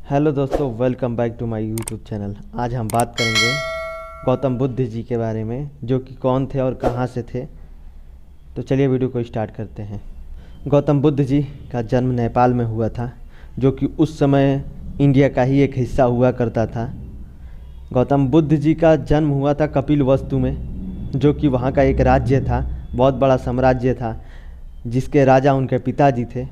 Hello दोस्तों, welcome back to my YouTube channel. आज हम बात करेंगे गौतम बुद्ध जी के बारे में, जो कि कौन थे और कहाँ से थे। तो चलिए वीडियो को स्टार्ट करते हैं। गौतम बुद्ध जी का जन्म नेपाल में हुआ था, जो कि उस समय इंडिया का ही एक हिस्सा हुआ करता था। गौतम बुद्ध जी का जन्म हुआ था कपिलवस्तु में, जो कि वहाँ का एक राज्य था, बहुत बड़ा साम्राज्य था, जिसके राजा उनके पिताजी थे।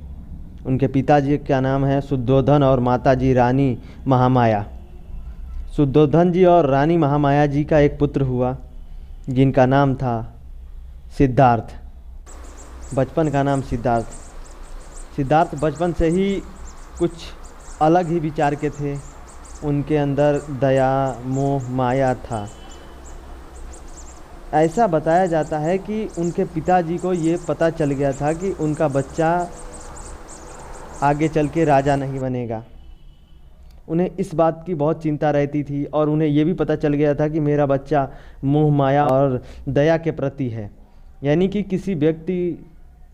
उनके पिताजी का नाम है शुद्धोधन और माताजी रानी महामाया। शुद्धोधन जी और रानी महामाया जी का एक पुत्र हुआ, जिनका नाम था सिद्धार्थ। बचपन का नाम सिद्धार्थ। सिद्धार्थ बचपन से ही कुछ अलग ही विचार के थे। उनके अंदर दया, मोह, माया था। ऐसा बताया जाता है कि उनके पिताजी को ये पता चल गया था कि उनका बच्चा आगे चल के राजा नहीं बनेगा। उन्हें इस बात की बहुत चिंता रहती थी, और उन्हें ये भी पता चल गया था कि मेरा बच्चा मोह, माया और दया के प्रति है, यानी कि किसी व्यक्ति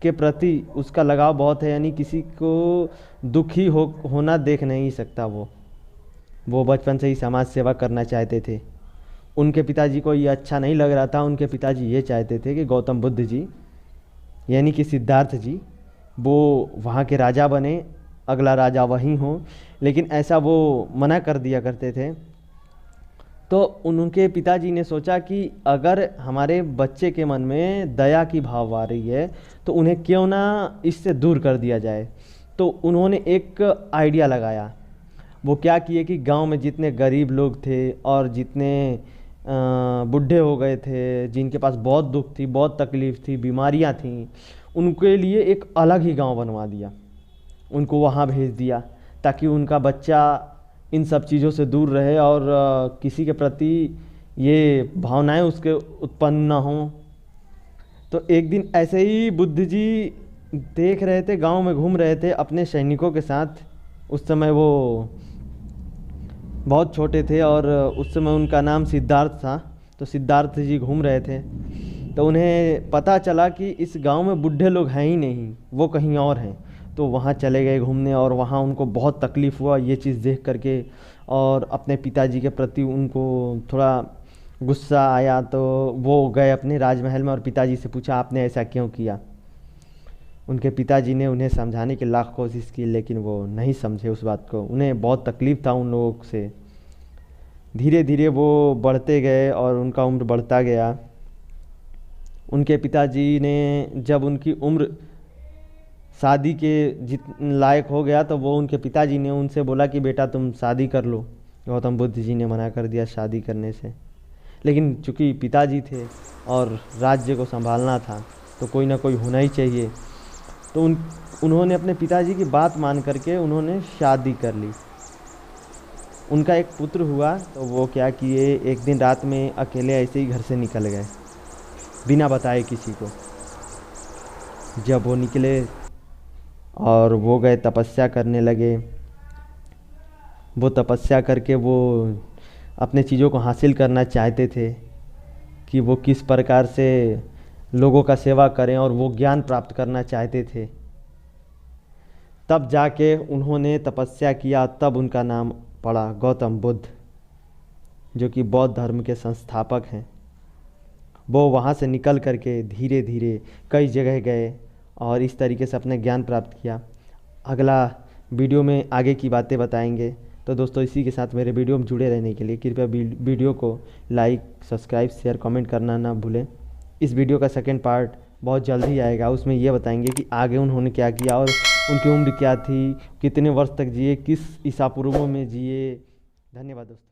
के प्रति उसका लगाव बहुत है, यानी किसी को दुखी होना देख नहीं सकता। वो बचपन से ही समाज सेवा करना चाहते थे। उनके पिताजी को ये अच्छा नहीं लग रहा था। उनके पिताजी ये चाहते थे कि गौतम बुद्ध जी यानी कि सिद्धार्थ जी वो वहाँ के राजा बने, अगला राजा वही हो, लेकिन ऐसा वो मना कर दिया करते थे। तो उनके पिताजी ने सोचा कि अगर हमारे बच्चे के मन में दया की भाव आ रही है तो उन्हें क्यों ना इससे दूर कर दिया जाए। तो उन्होंने एक आइडिया लगाया। वो क्या किए कि गांव में जितने गरीब लोग थे और जितने बूढ़े हो गए थे, जिनके पास बहुत दुख थी, बहुत तकलीफ़ थी, बीमारियां थीं, उनके लिए एक अलग ही गांव बनवा दिया। उनको वहाँ भेज दिया ताकि उनका बच्चा इन सब चीज़ों से दूर रहे और किसी के प्रति ये भावनाएं उसके उत्पन्न ना हों। तो एक दिन ऐसे ही बुद्ध जी देख रहे थे, गांव में घूम रहे थे अपने सैनिकों के साथ। उस समय वो बहुत छोटे थे और उस समय उनका नाम सिद्धार्थ था। तो सिद्धार्थ जी घूम रहे थे, तो उन्हें पता चला कि इस गांव में बूढ़े लोग हैं ही नहीं, वो कहीं और हैं। तो वहाँ चले गए घूमने, और वहाँ उनको बहुत तकलीफ़ हुआ ये चीज़ देख करके, और अपने पिताजी के प्रति उनको थोड़ा गुस्सा आया। तो वो गए अपने राजमहल में और पिताजी से पूछा, आपने ऐसा क्यों किया। उनके पिताजी ने उन्हें समझाने की लाख कोशिश की, लेकिन वो नहीं समझे उस बात को। उन्हें बहुत तकलीफ़ था उन लोगों से। धीरे धीरे वो बढ़ते गए और उनका उम्र बढ़ता गया। उनके पिताजी ने जब उनकी उम्र शादी के लायक हो गया, तो वो उनके पिताजी ने उनसे बोला कि बेटा तुम शादी कर लो। गौतम बुद्ध जी ने मना कर दिया शादी करने से, लेकिन चूँकि पिताजी थे और राज्य को संभालना था तो कोई ना कोई होना ही चाहिए। तो उन्होंने अपने पिताजी की बात मान करके उन्होंने शादी कर ली। उनका एक पुत्र हुआ। तो वो क्या किए, एक दिन रात में अकेले ऐसे ही घर से निकल गए बिना बताए किसी को। जब वो निकले और वो गए तपस्या करने लगे, वो तपस्या करके वो अपने चीज़ों को हासिल करना चाहते थे कि वो किस प्रकार से लोगों का सेवा करें, और वो ज्ञान प्राप्त करना चाहते थे। तब जाके उन्होंने तपस्या किया, तब उनका नाम पड़ा गौतम बुद्ध, जो कि बौद्ध धर्म के संस्थापक हैं। वो वहाँ से निकल करके धीरे धीरे कई जगह गए और इस तरीके से अपने ज्ञान प्राप्त किया। अगला वीडियो में आगे की बातें बताएंगे। तो दोस्तों, इसी के साथ मेरे वीडियो में जुड़े रहने के लिए कृपया वीडियो को लाइक, सब्सक्राइब, शेयर, कमेंट करना ना भूलें। इस वीडियो का सेकंड पार्ट बहुत जल्द ही आएगा। उसमें ये बताएंगे कि आगे उन्होंने क्या किया और उनकी उम्र क्या थी, कितने वर्ष तक जिए, किस ईसा पूर्व में जिए। धन्यवाद दोस्तों।